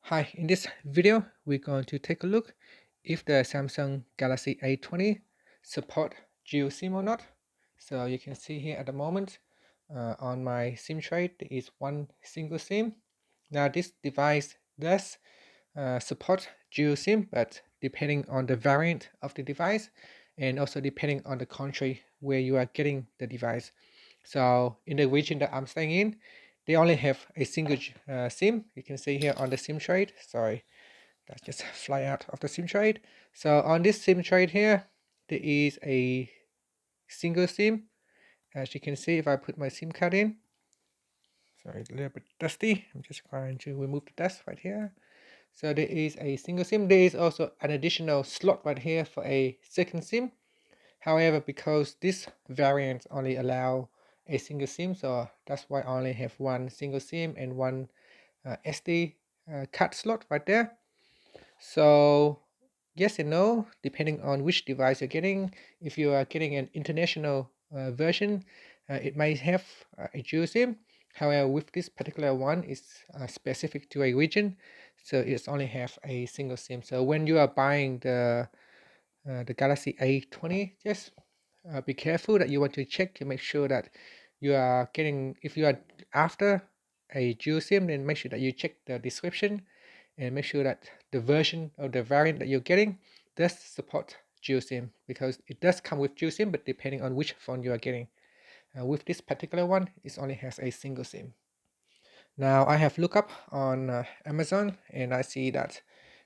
Hi, in this video, we're going to take a look if the Samsung Galaxy A20 support dual SIM or not. So you can see here at the moment on my SIM tray, there is one single SIM. Now this device does support dual SIM, but depending on the variant of the device and also depending on the country where you are getting the device. So in the region that I'm staying in, they only have a single SIM. You can see here on the SIM tray. Sorry, that just fly out of the SIM tray. So on this SIM tray here, there is a single SIM. As you can see, if I put my SIM card in, sorry, a little bit dusty. I'm just going to remove the dust right here. So there is a single SIM. There is also an additional slot right here for a second SIM. However, because this variant only allow a single SIM, so that's why I only have one single SIM and one SD card slot right there. So yes and no, depending on which device you're getting. If you are getting an international version, it may have a dual SIM. However, with this particular one, it's specific to a region, so it's only have a single SIM. So when you are buying the Galaxy A20, just be careful that you want to check to make sure that you are getting, if you are after a dual SIM, then make sure that you check the description and make sure that the version of the variant that you're getting does support dual SIM, because it does come with dual SIM, but depending on which phone you are getting. With this particular one, it only has a single SIM. Now I have looked up on Amazon and I see that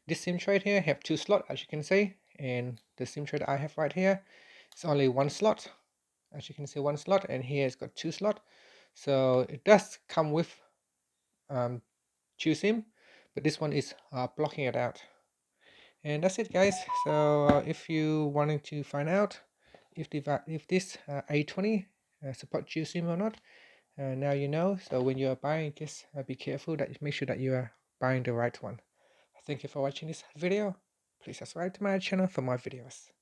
this SIM tray here have two slots, as you can see, and the SIM tray that I have right here is only one slot. As you can see, one slot, and here it's got two slots. So it does come with dual SIM, but this one is blocking it out. And that's it, guys. So if you wanting to find out if this A20 support dual SIM or not, now you know. So when you are buying, just be careful that you make sure that you are buying the right one. Thank you for watching this video. Please subscribe to my channel for more videos.